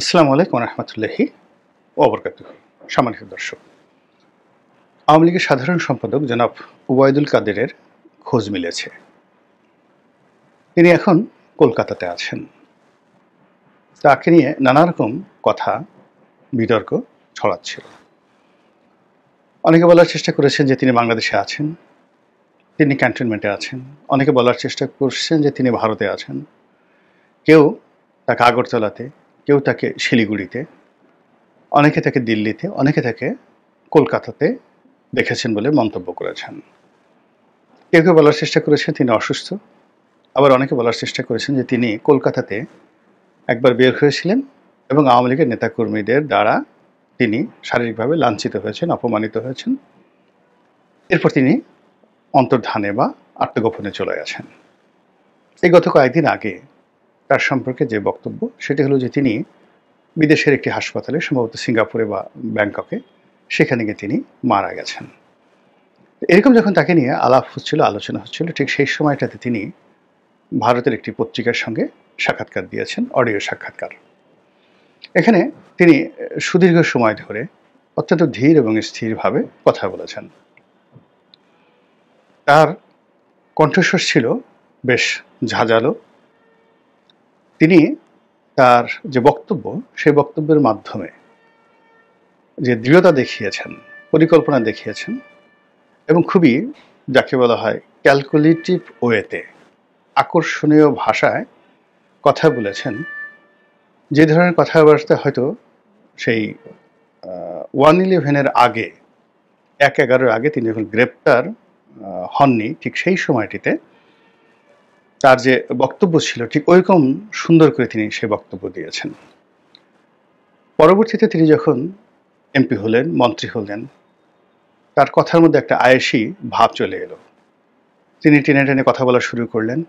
আসসালামু আলাইকুম রহমতুল্লাহি ওবরকাতুহু। সম্মানিত দর্শক, আওয়ামী লীগের সাধারণ সম্পাদক জনাব ওবায়দুল কাদেরের খোঁজ মিলেছে। তিনি এখন কলকাতাতে আছেন। তাকে নিয়ে নানা রকম কথা বিতর্ক ছড়াচ্ছিল। অনেকে বলার চেষ্টা করেছেন যে তিনি বাংলাদেশে আছেন, তিনি ক্যান্টনমেন্টে আছেন। অনেকে বলার চেষ্টা করছেন যে তিনি ভারতে আছেন। কেউ তাকে আগরতলাতে, কেউ তাকে শিলিগুড়িতে, অনেকে তাকে দিল্লিতে, অনেকে তাকে কলকাতাতে দেখেছেন বলে মন্তব্য করেছেন। কেউ কেউ বলার চেষ্টা করেছেন তিনি অসুস্থ, আবার অনেকে বলার চেষ্টা করেছেন যে তিনি কলকাতাতে একবার বের হয়েছিলেন এবং আওয়ামী লীগের নেতাকর্মীদের দ্বারা তিনি শারীরিকভাবে লাঞ্ছিত হয়েছেন, অপমানিত হয়েছেন। এরপর তিনি অন্তর্ধানে বা আত্মগোপনে চলে গেছেন। এই গত কয়েকদিন আগে তার সম্পর্কে যে বক্তব্য, সেটি হলো যে তিনি বিদেশের একটি হাসপাতালে, সম্ভবত সিঙ্গাপুরে বা ব্যাংককে, সেখানে গিয়ে তিনি মারা গেছেন। এরকম যখন তাকে নিয়ে আলাপ হচ্ছিল, আলোচনা হচ্ছিল, ঠিক সেই সময়টাতে তিনি ভারতের একটি পত্রিকার সঙ্গে সাক্ষাৎকার দিয়েছেন, অডিও সাক্ষাৎকার। এখানে তিনি সুদীর্ঘ সময় ধরে অত্যন্ত ধীর এবং স্থিরভাবে কথা বলেছেন। তার কণ্ঠস্বর ছিল বেশ ঝাঁঝালো। তিনি তার যে বক্তব্য, সেই বক্তব্যের মাধ্যমে যে দৃঢ়তা দেখিয়েছেন, পরিকল্পনা দেখিয়েছেন এবং খুবই, যাকে বলা হয়, ক্যালকুলেটিভ ওয়েতে, আকর্ষণীয় ভাষায় কথা বলেছেন। যে ধরনের কথাবার্তা হয়তো সেই 1/11-এর আগে, 1/11-এর আগে তিনি যখন গ্রেপ্তার হননি, ঠিক সেই সময়টিতে তার যে বক্তব্য ছিল, ঠিক ওইরকম সুন্দর করে তিনি সেই বক্তব্য দিয়েছেন। পরবর্তীতে তিনি যখন এমপি হলেন, মন্ত্রী হলেন, তার কথার মধ্যে একটা আয়েশি ভাব চলে এলো। তিনি টেনে টেনে কথা বলা শুরু করলেন।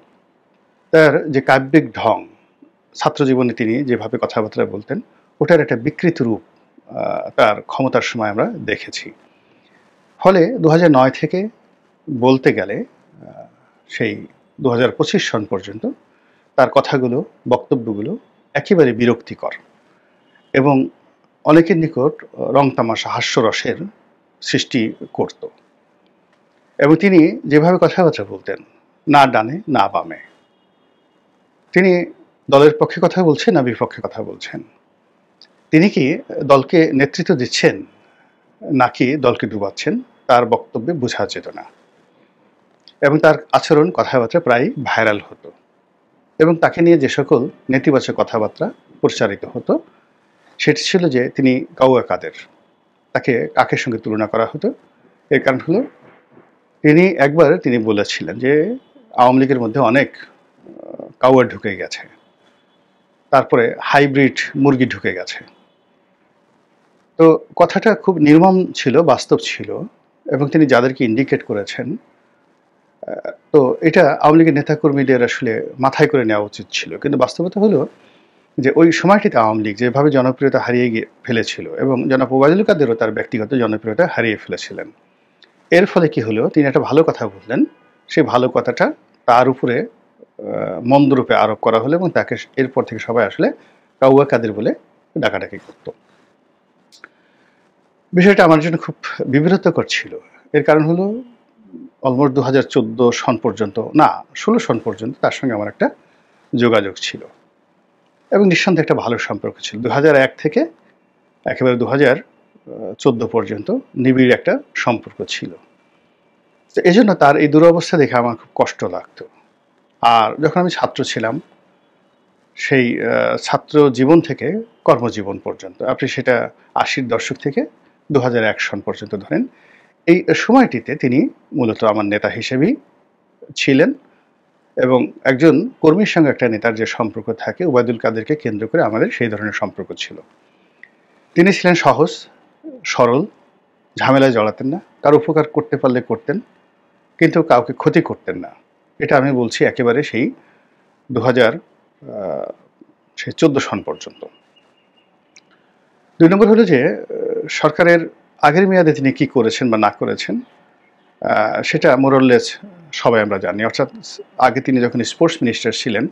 তার যে কাব্যিক ঢং, ছাত্রজীবনে তিনি যেভাবে কথাবার্তা বলতেন, ওটার একটা বিকৃত রূপ তার ক্ষমতার সময় আমরা দেখেছি। ফলে 2009 থেকে বলতে গেলে সেই 2025 সন পর্যন্ত তার কথাগুলো, বক্তব্যগুলো একেবারে বিরক্তিকর এবং অনেকের নিকট রংতামাশা, হাস্যরসের সৃষ্টি করত। এবং তিনি যেভাবে কথাবার্তা বলতেন, না ডানে না বামে, তিনি দলের পক্ষে কথা বলছেন না বিপক্ষে কথা বলছেন, তিনি কি দলকে নেতৃত্ব দিচ্ছেন নাকি দলকে ডুবাচ্ছেন, তার বক্তব্যে বোঝা যেত না। এবং তার আচরণ, কথাবার্তা প্রায় ভাইরাল হতো এবং তাকে নিয়ে যে সকল নেতিবাচক কথাবার্তা প্রচারিত হতো, সেটি ছিল যে তিনি কাউয়া কাদের। তাকে কাকের সঙ্গে তুলনা করা হতো। এর কারণ হলো একবার তিনি বলেছিলেন যে আওয়ামী লীগের মধ্যে অনেক কাউয়া ঢুকে গেছে, তারপরে হাইব্রিড মুরগি ঢুকে গেছে। তো কথাটা খুব নির্মম ছিল, বাস্তব ছিল এবং তিনি যাদেরকে ইন্ডিকেট করেছেন, তো এটা আওয়ামী লীগের নেতাকর্মীদের আসলে মাথায় করে নেওয়া উচিত ছিল। কিন্তু বাস্তবতা হলো যে ওই সময়টিতে আওয়ামী লীগ যেভাবে জনপ্রিয়তা হারিয়ে ফেলেছিল এবং জনাব ওবায়দুল কাদেরও তার ব্যক্তিগত জনপ্রিয়তা হারিয়ে ফেলেছিলেন। এর ফলে কি হলো, তিনি একটা ভালো কথা বললেন, সেই ভালো কথাটা তার উপরে মন্দরূপে আরোপ করা হলো এবং তাকে এরপর থেকে সবাই আসলে কাউয়া কাদের বলে ডাকাডাকি করত। বিষয়টা আমার জন্য খুব বিব্রতকর ছিল। এর কারণ হলো অলমোস্ট 2014 সন পর্যন্ত, না 16 সন পর্যন্ত তার সঙ্গে আমার একটা যোগাযোগ ছিল এবং নিঃসন্দেহে একটা ভালো সম্পর্ক ছিল। 2001 থেকে একেবারে 2014 পর্যন্ত নিবিড় একটা সম্পর্ক ছিল। তো এই জন্য তার এই দুরবস্থা দেখে আমার খুব কষ্ট লাগতো। আর যখন আমি ছাত্র ছিলাম, সেই ছাত্র জীবন থেকে কর্মজীবন পর্যন্ত, আপনি সেটা 80-র দশক থেকে 2001 সন পর্যন্ত ধরেন, এই সময়টিতে তিনি মূলত আমার নেতা হিসেবেই ছিলেন এবং একজন কর্মীর সঙ্গে একটা নেতার যে সম্পর্ক থাকে, ওবায়দুল কাদেরকে কেন্দ্র করে আমাদের সেই ধরনের সম্পর্ক ছিল। তিনি ছিলেন সহজ সরল, ঝামেলায় জড়াতেন না, কারো উপকার করতে পারলে করতেন, কিন্তু কাউকে ক্ষতি করতেন না। এটা আমি বলছি একেবারে সেই 2014 সন পর্যন্ত। 2 নম্বর হলো যে সরকারের আগের মেয়াদে তিনি কি করেছেন বা না করেছেন, সেটা মোরলেস সবাই আমরা জানি। অর্থাৎ আগে তিনি যখন স্পোর্টস মিনিস্টার ছিলেন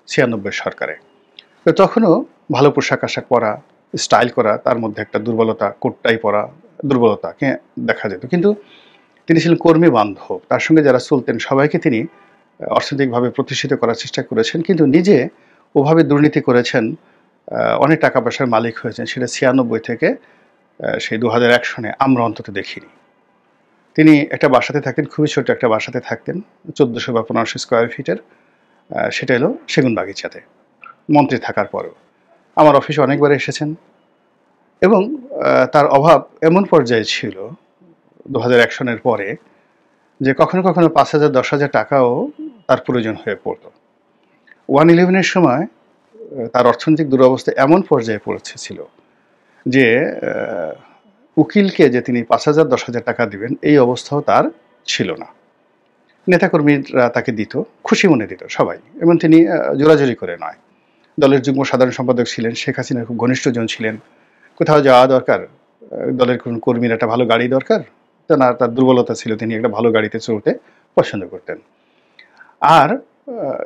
96 সরকারে, তো তখনও ভালো পোশাক আশাক পরা, স্টাইল করা, তার মধ্যে একটা দুর্বলতা, কোটটাই পরা দুর্বলতাকে দেখা যেত। কিন্তু তিনি ছিলেন কর্মী বান্ধব। তার সঙ্গে যারা চলতেন সবাইকে তিনি অর্থনৈতিকভাবে প্রতিষ্ঠিত করার চেষ্টা করেছেন, কিন্তু নিজে ওভাবে দুর্নীতি করেছেন, অনেক টাকা পয়সার মালিক হয়েছেন, সেটা 96 থেকে সেই 2001 সনে আমরা অন্তত দেখিনি। তিনি একটা বাসাতে থাকতেন, খুবই ছোট একটা বাসাতে থাকতেন, 1400 বা 1500 স্কোয়ার ফিটের। সেটা হলো সেগুনবাগিচাতে, মন্ত্রী থাকার পরেও। আমার অফিসে অনেকবার এসেছেন এবং তার অভাব এমন পর্যায়ে ছিল 2001 সনের পরে যে কখনো কখনো 5,000 10,000 টাকাও তার প্রয়োজন হয়ে পড়ত। 111-এর সময় তার অর্থনৈতিক দুরবস্থা এমন পর্যায়ে পৌঁছেছিল যে উকিলকে যে তিনি 5,000 10,000 টাকা দিবেন এই অবস্থাও তার ছিল না। নেতাকর্মীরা তাকে দিত, খুশি মনে দিত সবাই, এবং তিনি জোরাজুরি করে নয়। দলের যুগ্ম সাধারণ সম্পাদক ছিলেন, শেখ হাসিনার খুব ঘনিষ্ঠজন ছিলেন। কোথাও যাওয়া দরকার, দলের কোন কর্মীর একটা ভালো গাড়ি দরকার, তার দুর্বলতা ছিল তিনি একটা ভালো গাড়িতে চলতে পছন্দ করতেন। আর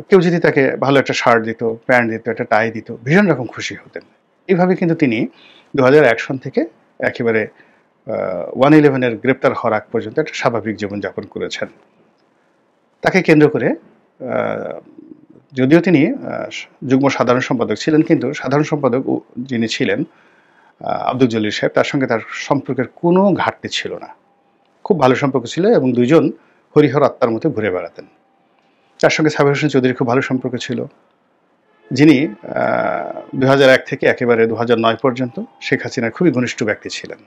কেউ যদি তাকে ভালো একটা শার্ট দিত, প্যান্ট দিত, একটা টাই দিত, ভীষণ রকম খুশি হতেন। এইভাবে কিন্তু তিনি 2001 সন থেকে একেবারে 111-এর গ্রেপ্তার হওয়ার আগ পর্যন্ত একটা স্বাভাবিক জীবনযাপন করেছেন। তাকে কেন্দ্র করে যদিও তিনি যুগ্ম সাধারণ সম্পাদক ছিলেন, কিন্তু সাধারণ সম্পাদক যিনি ছিলেন আব্দুল জলিল সাহেব, তার সঙ্গে তার সম্পর্কের কোনো ঘাটতি ছিল না, খুব ভালো সম্পর্ক ছিল এবং দুইজন হরিহর আত্মার মতো ঘুরে বেড়াতেন। তার সঙ্গে সাবির হোসেন চৌধুরীর খুব ভালো সম্পর্ক ছিল, যিনি 2001 থেকে একেবারে 2009 পর্যন্ত শেখ হাসিনার খুবই ঘনিষ্ঠ ব্যক্তি ছিলেন।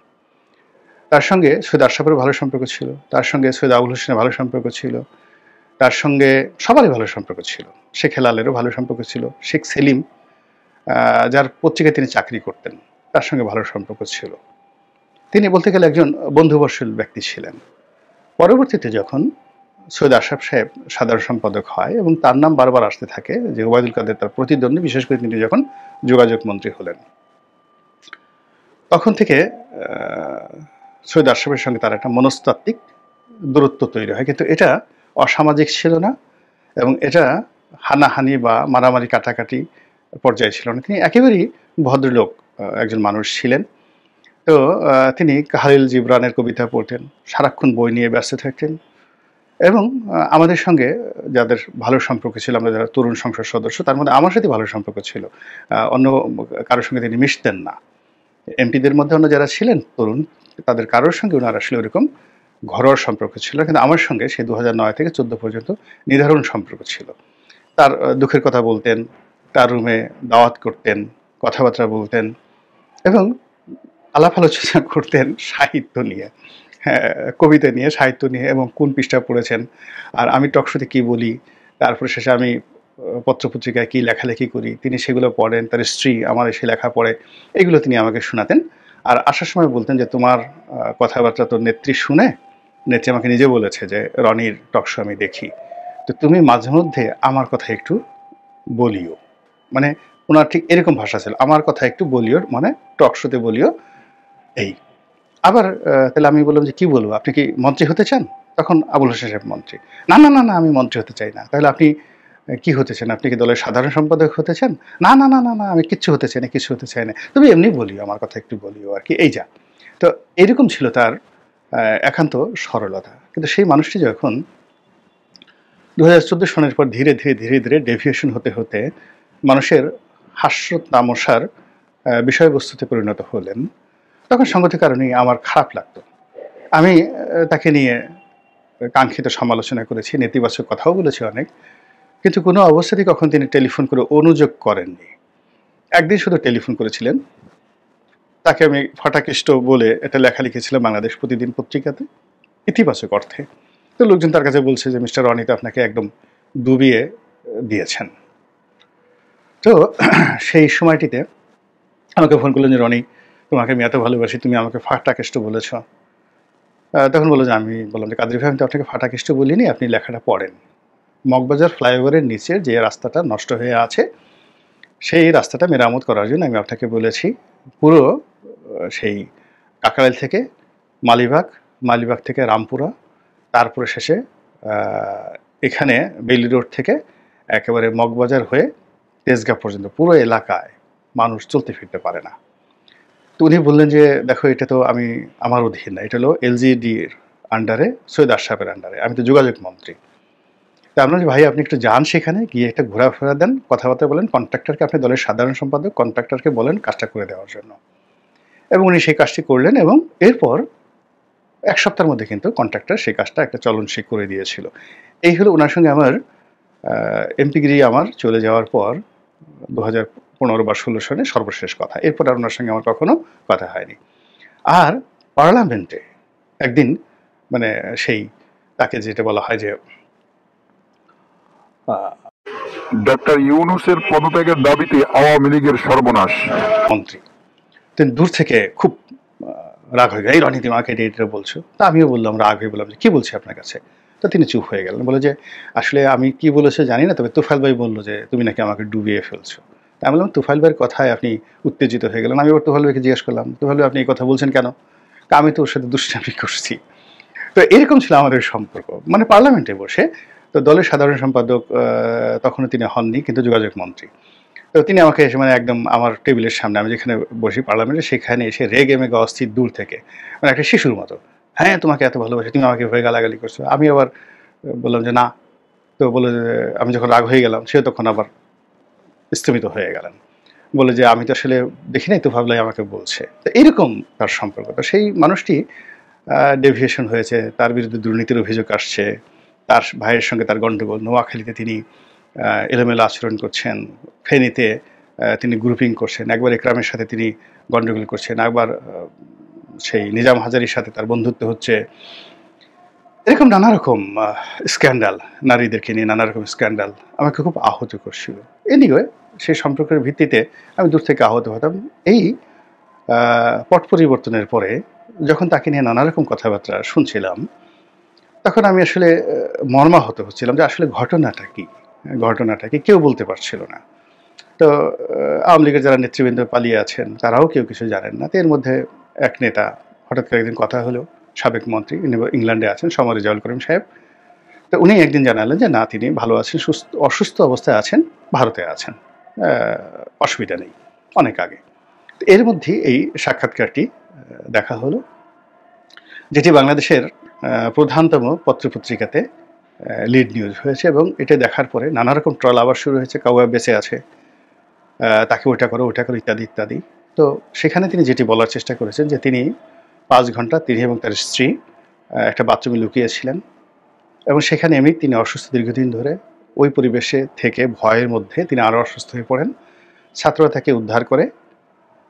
তার সঙ্গে সৈয়দ আশরাফের ভালো সম্পর্ক ছিল, তার সঙ্গে সৈয়দ আবুল হোসেনের ভালো সম্পর্ক ছিল, তার সঙ্গে সবারই ভালো সম্পর্ক ছিল। শেখ হেলালেরও ভালো সম্পর্ক ছিল, শেখ সেলিম যার পত্রিকায় তিনি চাকরি করতেন তার সঙ্গে ভালো সম্পর্ক ছিল। তিনি বলতে গেলে একজন বন্ধুবৎসল ব্যক্তি ছিলেন। পরবর্তীতে যখন সৈয়দ আশরাফ সাহেব সাধারণ সম্পাদক হয় এবং তার নাম বারবার আসতে থাকে যে ওবায়দুল কাদের তার প্রতিদ্বন্দ্বী, বিশেষ করে তিনি যখন যোগাযোগ মন্ত্রী হলেন, তখন থেকে সৈয়দ আশরাফের সঙ্গে তার একটা মনস্তাত্ত্বিক দূরত্ব তৈরি হয়। কিন্তু এটা অসামাজিক ছিল না এবং এটা হানাহানি বা মারামারি কাটাকাটি পর্যায়ে ছিল না। তিনি একেবারেই ভদ্রলোক একজন মানুষ ছিলেন। তো তিনি খালিল জিবরানের কবিতা পড়তেন, সারাক্ষণ বই নিয়ে ব্যস্ত থাকতেন এবং আমাদের সঙ্গে যাদের ভালো সম্পর্ক ছিল, আমরা যারা তরুণ সংসদ সদস্য, তার মধ্যে আমার সাথে ভালো সম্পর্ক ছিল। অন্য কারোর সঙ্গে তিনি মিশতেন না। এমপিদের মধ্যে অন্য যারা ছিলেন তরুণ, তাদের কারোর সঙ্গে ওনার আসলে ওরকম ঘরোয়া সম্পর্ক ছিল, কিন্তু আমার সঙ্গে সে 2009 থেকে 14 পর্যন্ত নির্ধারণ সম্পর্ক ছিল। তার দুঃখের কথা বলতেন, তার রুমে দাওয়াত করতেন, কথাবার্তা বলতেন এবং আলাপ আলোচনা করতেন সাহিত্য নিয়ে, কবিতা নিয়ে, সাহিত্য নিয়ে এবং কোন পৃষ্ঠা পড়েছেন, আর আমি টকশোতে কী বলি, তারপরে শেষে আমি পত্রপত্রিকায় কী লেখালেখি করি, তিনি সেগুলো পড়েন, তার স্ত্রী আমার এসে লেখা পড়ে, এগুলো তিনি আমাকে শোনাতেন। আর আসার সময় বলতেন যে তোমার কথাবার্তা তো নেত্রী শুনে, নেত্রী আমাকে নিজে বলেছে যে রনির টকশো আমি দেখি, তো তুমি মাঝে মধ্যে আমার কথা একটু বলিও। মানে ওনার ঠিক এরকম ভাষা ছিল, আমার কথা একটু বলিও মানে টকশোতে বলিও। এই আবার তাহলে আমি বললাম যে কি বলবো, আপনি কি মন্ত্রী হতে চান? তখন আবুল হোসেন সাহেব মন্ত্রী। না না না না, আমি মন্ত্রী হতে চাই না। তাহলে আপনি কি হতে চান? আপনি কি দলের সাধারণ সম্পাদক হতে চান? না না না না না, আমি কিচ্ছু হতে চাই না, কিছু হতে চাই না, তুমি এমনি বলিও, আমার কথা একটু বলিও আর কি, এই যা। তো এরকম ছিল তার একান্ত সরলতা। কিন্তু সেই মানুষটি যখন 2014 সনের পর ধীরে ধীরে ধীরে ধীরে ডেভিয়েশন হতে হতে মানুষের হাস্য তামাশার বিষয়বস্তুতে পরিণত হলেন, তখন সঙ্গত কারণেই আমার খারাপ লাগতো। আমি তাকে নিয়ে কাঙ্ক্ষিত সমালোচনা করেছি, নেতিবাচক কথাও বলেছি অনেক, কিন্তু কোনো অবস্থাতেই কখন তিনি টেলিফোন করে অনুযোগ করেননি। একদিন শুধু টেলিফোন করেছিলেন, তাকে আমি ফাটাকেষ্ট বলে একটা লেখা লিখেছিলাম বাংলাদেশ প্রতিদিন পত্রিকাতে, ইতিবাচক অর্থে। তো লোকজন তার কাছে বলছে যে মিস্টার রনি তো আপনাকে একদম ডুবিয়ে দিয়েছেন। তো সেই সময়টিতে আমাকে ফোন করলেন যে রনি, তোমাকে আমি এত ভালোবাসি, তুমি আমাকে ফাটাকেষ্ট বলেছ। তখন বললো যে আমি বললাম যে কাদের ভাই, আমি তো আপনাকে ফাটাকেষ্ট বলিনি, আপনি লেখাটা পড়েন। মগবাজার ফ্লাইওভারের নিচে যে রাস্তাটা নষ্ট হয়ে আছে, সেই রাস্তাটা মেরামত করার জন্য আমি আপনাকে বলেছি পুরো সেই কাকরাইল থেকে মালিবাগ, মালিবাগ থেকে রামপুরা, তারপরে শেষে এখানে বেইলি রোড থেকে একেবারে মগবাজার হয়ে তেজগাঁ পর্যন্ত পুরো এলাকায় মানুষ চলতে ফিরতে পারে না। তো উনি বললেন যে, দেখো এটা তো আমার অধীন না, এটা হলো এলজিডির আন্ডারে, সৈয়দ আশরাফের আন্ডারে, আমি তো যোগাযোগ মন্ত্রী। তা আমরা ভাই আপনি একটু যান সেখানে গিয়ে একটা ঘোরাফেরা দেন, কথাবার্তা বলেন, কন্ট্রাক্টরকে, আপনি দলের সাধারণ সম্পাদক, কন্ট্রাক্টরকে বলেন কাজটা করে দেওয়ার জন্য। এবং উনি সেই কাজটি করলেন এবং এরপর ১ সপ্তাহের মধ্যে কিন্তু কন্ট্রাক্টর সেই কাজটা একটা চলনসই করে দিয়েছিল। এই হলো উনার সঙ্গে আমার এমপিগিরি আমার চলে যাওয়ার পর ২০১৫ বা ১৬ সনে সর্বশেষ কথা। এরপর আর উনার সঙ্গে আমার কখনো কথা হয়নি। আর পার্লামেন্টে একদিন মানে সেই তাকে যেটা বলা হয় যে ডক্টর ইউনূসের পদত্যাগের দাবিতে আওয়ামী লীগের সর্বনাশ। মন্ত্রী তিনি দূর থেকে খুব রাগ হয়ে গেল, এই রনি তুমি আমাকে এটা বলছো। তা আমিও বললাম, রাগ হয়ে বললাম যে কি বলছি আপনার কাছে। তো তিনি চুপ হয়ে গেলেন, বলে যে আসলে আমি কি বলেছে জানি না, তবে তুফাইল ভাই বললো যে তুমি নাকি আমাকে ডুবিয়ে ফেলছো। তা আমি বললাম তুফাইল ভাইয়ের কথায় আপনি উত্তেজিত হয়ে গেলেন। আমি এবার তুফাইল ভাইকে জিজ্ঞেস করলাম, তুফাইল ভাই আপনি এই কথা বলছেন কেন? আমি তো ওর সাথে দুষ্টামি করছি। তো এরকম ছিল আমাদের সম্পর্ক, মানে পার্লামেন্টে বসে। তো দলের সাধারণ সম্পাদক তখনও তিনি হননি, কিন্তু যোগাযোগ মন্ত্রী। তো তিনি আমাকে এসে মানে একদম আমার টেবিলের সামনে, আমি যেখানে বসি পার্লামেন্টে, সেখানে এসে রেগে মেগে অস্থির দূর থেকে, মানে একটা শিশুর মতো, হ্যাঁ তোমাকে এত ভালোবাসি, তুমি আমাকে ভয়ে গালাগালি করছো। আমি আবার বললাম যে না। তো বলে যে আমি যখন রাগ হয়ে গেলাম, সে তখন আবার স্থমিত হয়ে গেলেন, বলে যে আমি তো আসলে দেখি নাই, তো ভাবলাই আমাকে বলছে। তো এইরকম তার সম্পর্ক। তো সেই মানুষটি ডেভিয়েশন হয়েছে, তার বিরুদ্ধে দুর্নীতির অভিযোগ আসছে, তার ভাইয়ের সঙ্গে তার গণ্ডগোল, নোয়াখালীতে তিনি এলোমেলো আচরণ করছেন, ফেনীতে তিনি গ্রুপিং করছেন, একবার একরামের সাথে তিনি গণ্ডগোল করছেন, একবার সেই নিজাম হাজারির সাথে তার বন্ধুত্ব হচ্ছে। এরকম নানা রকম স্ক্যান্ডাল, নারীদেরকে নিয়ে নানা রকম স্ক্যান্ডাল আমাকে খুব আহত করছিল। এনিওয়ে সেই সম্পর্কের ভিত্তিতে আমি দূর থেকে আহত হতাম। এই পট পরিবর্তনের পরে যখন তাকে নিয়ে নানা রকম কথাবার্তা শুনছিলাম, তখন আমি আসলে মর্মাহত হচ্ছিলাম যে আসলে ঘটনাটা কি কেউ বলতে পারছিল না। তো আওয়ামী লীগের যারা নেতৃবৃন্দ পালিয়ে আছেন তারাও কেউ কিছু জানেন না। তো এর মধ্যে এক নেতা, হঠাৎ করে একদিন কথা হলো, সাবেক মন্ত্রী, ইংল্যান্ডে আছেন, সমর রেজাউল করিম সাহেব। তো উনি একদিন জানালেন যে না, তিনি ভালো আছেন, অসুস্থ অবস্থায় আছেন, ভারতে আছেন, অসুবিধা নেই, অনেক আগে। এর মধ্যে এই সাক্ষাৎকারটি দেখা হলো, যেটি বাংলাদেশের প্রধানতম পত্রপত্রিকাতে লিড নিউজ হয়েছে। এবং এটা দেখার পরে নানা রকম ট্রল আবার শুরু হয়েছে, কাউয়া বেঁচে আছে, তাকে ওটা করো ইত্যাদি ইত্যাদি। তো সেখানে তিনি যেটি বলার চেষ্টা করেছেন যে তিনি 5 ঘন্টা তিনি এবং তার স্ত্রী একটা বাথরুমে লুকিয়েছিলেন, এবং সেখানে এমনি তিনি অসুস্থ দীর্ঘদিন ধরে, ওই পরিবেশে থেকে ভয়ের মধ্যে তিনি আরও অসুস্থ হয়ে পড়েন। ছাত্ররা তাকে উদ্ধার করে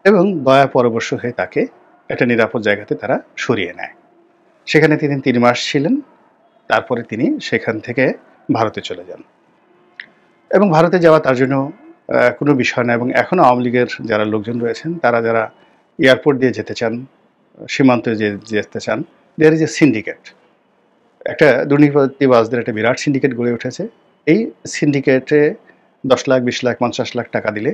এবং দয়া পরবশ হয়ে তাকে একটা নিরাপদ জায়গাতে তারা সরিয়ে নেয়। সেখানে তিনি 3 মাস ছিলেন, তারপরে তিনি সেখান থেকে ভারতে চলে যান। এবং ভারতে যাওয়া তার জন্য কোনো বিষয় না। এবং এখনও আওয়ামী লীগের যারা লোকজন রয়েছেন, তারা যারা এয়ারপোর্ট দিয়ে যেতে চান, সীমান্তে যেতে চান, দেয়ার ইজ এ সিন্ডিকেট, একটা দুর্নীতিবাজদের একটা বিরাট সিন্ডিকেট গড়ে উঠেছে। এই সিন্ডিকেটে 10 লাখ, 20 লাখ, 50 লাখ টাকা দিলে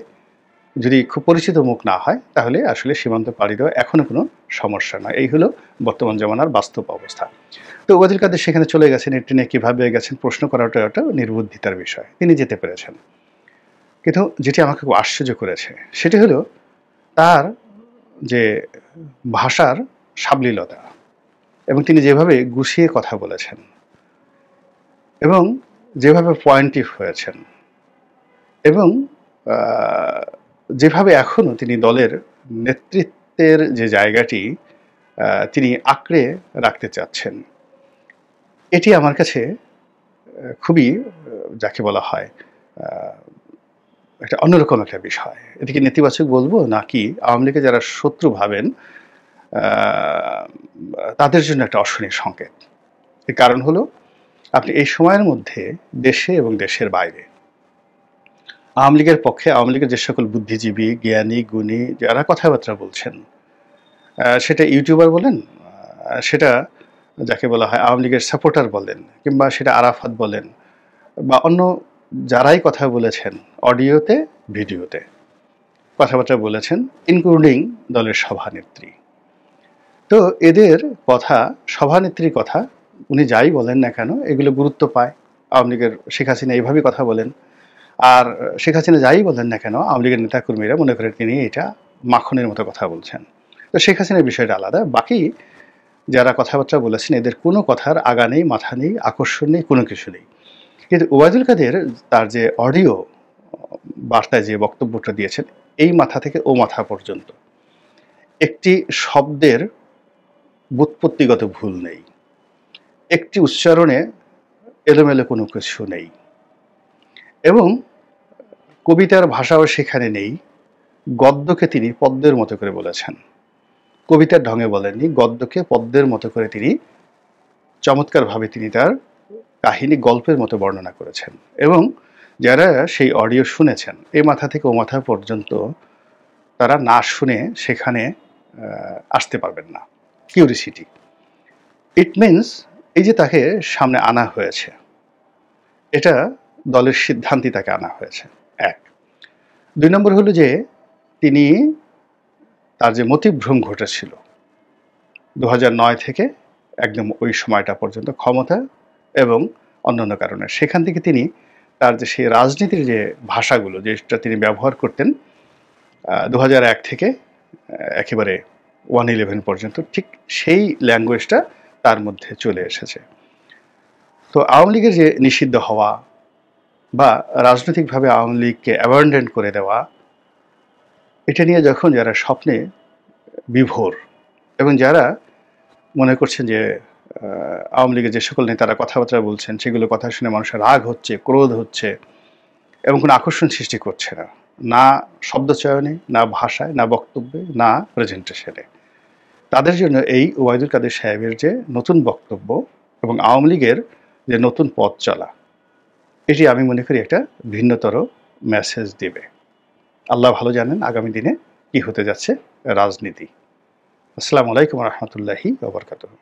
যদি খুব পরিচিত মুখ না হয়, তাহলে আসলে সীমান্ত পাড়ি দেওয়া এখনও কোনো সমস্যা নয়। এই হলো বর্তমান জমানার বাস্তব অবস্থা। তো ওবায়দুল কাদের সেখানে চলে গেছেন, এই ট্রেনে কীভাবে গেছেন প্রশ্ন করাটা ওটা নির্বুদ্ধিতার বিষয়, তিনি যেতে পেরেছেন। কিন্তু যেটি আমাকে খুব আশ্চর্য করেছে সেটি হলো তার যে ভাষার সাবলীলতা, এবং তিনি যেভাবে গুছিয়ে কথা বলেছেন এবং যেভাবে পয়েন্টিভ হয়েছেন, এবং যেভাবে এখনও তিনি দলের নেতৃত্বের যে জায়গাটি তিনি আঁকড়ে রাখতে চাচ্ছেন, এটি আমার কাছে খুবই, যাকে বলা হয়, একটা অন্যরকম একটা বিষয়। এটিকে নেতিবাচক বলবো নাকি আওয়ামী লীগকে যারা শত্রু ভাবেন তাদের জন্য একটা অশনির সংকেত। এর কারণ হলো, আপনি এই সময়ের মধ্যে দেশে এবং দেশের বাইরে আওয়ামী লীগের পক্ষে, আওয়ামী লীগের যে সকল বুদ্ধিজীবী, জ্ঞানী, গুণী যারা কথাবার্তা বলছেন, সেটা ইউটিউবার বলেন, সেটা যাকে বলা হয় আওয়ামী লীগের সাপোর্টার বলেন, কিংবা সেটা আরাফাত বলেন, বা অন্য যারাই কথা বলেছেন, অডিওতে ভিডিওতে কথাবার্তা বলেছেন, ইনক্লুডিং দলের সভানেত্রী। তো এদের কথা, সভানেত্রীর কথা উনি যাই বলেন না কেন, এগুলো গুরুত্ব পায়। আওয়ামী লীগের শেখ হাসিনা এইভাবেই কথা বলেন, আর শেখ হাসিনা যাই বলেন না কেন, আওয়ামী লীগের নেতাকর্মীরা মনে করে তিনি এটা মাখনের মতো কথা বলছেন। তো শেখ হাসিনার বিষয়টা আলাদা। বাকি যারা কথাবার্তা বলেছেন এদের কোনো কথার আগা নেই, মাথা নেই, আকর্ষণ নেই, কোনো কিছু নেই। কিন্তু ওবায়দুল কাদের তার যে অডিও বার্তায় যে বক্তব্যটা দিয়েছেন, এই মাথা থেকে ও মাথা পর্যন্ত একটি শব্দের ব্যুৎপত্তিগত ভুল নেই, একটি উচ্চারণে এলোমেলো কোনো কিছু নেই, এবং কবিতার ভাষাও সেখানে নেই। গদ্যকে তিনি পদ্মের মতো করে বলেছেন, কবিতার ঢঙে বলেননি, গদ্যকে পদ্মের মতো করে তিনি চমৎকারভাবে তিনি তার কাহিনী গল্পের মতো বর্ণনা করেছেন। এবং যারা সেই অডিও শুনেছেন, এই মাথা থেকে ও মাথা পর্যন্ত তারা না শুনে সেখানে আসতে পারবেন না। কিউরিসিটি, ইট মিনস এই যে তাকে সামনে আনা হয়েছে, এটা দলের সিদ্ধান্তে তাকে আনা হয়েছে, এক। দুই নম্বর হলো যে তিনি তার যে মতিভ্রম ঘটেছিল 2009 থেকে একদম ওই সময়টা পর্যন্ত ক্ষমতা এবং অন্যান্য কারণে, সেখান থেকে তিনি তার যে সেই রাজনীতির যে ভাষাগুলো যেটা তিনি ব্যবহার করতেন 2001 থেকে একেবারে 111 পর্যন্ত, ঠিক সেই ল্যাঙ্গুয়েজটা তার মধ্যে চলে এসেছে। তো আওয়ামী লীগের যে নিষিদ্ধ হওয়া বা রাজনৈতিকভাবে আওয়ামী লীগকে অ্যাবান্ডন করে দেওয়া, এটা নিয়ে যখন যারা স্বপ্নে বিভোর এবং যারা মনে করছেন যে আওয়ামী লীগের যে সকল নেতারা কথাবার্তা বলছেন সেগুলো কথা শুনে মানুষের রাগ হচ্ছে, ক্রোধ হচ্ছে এবং কোনো আকর্ষণ সৃষ্টি করছে না, না শব্দচয়নে, না ভাষায়, না বক্তব্যে, না প্রেজেন্টেশনে, তাদের জন্য এই ওবায়দুল কাদের সাহেবের যে নতুন বক্তব্য এবং আওয়ামী লীগের যে নতুন পথ চলা, এটি আমি মনে করি একটা ভিন্নতর মেসেজ দেবে। আল্লাহ ভালো জানেন আগামী দিনে কি হতে যাচ্ছে রাজনীতি। আসসালামু আলাইকুম রহমতুল্লাহি ওয়া বারাকাতুহু।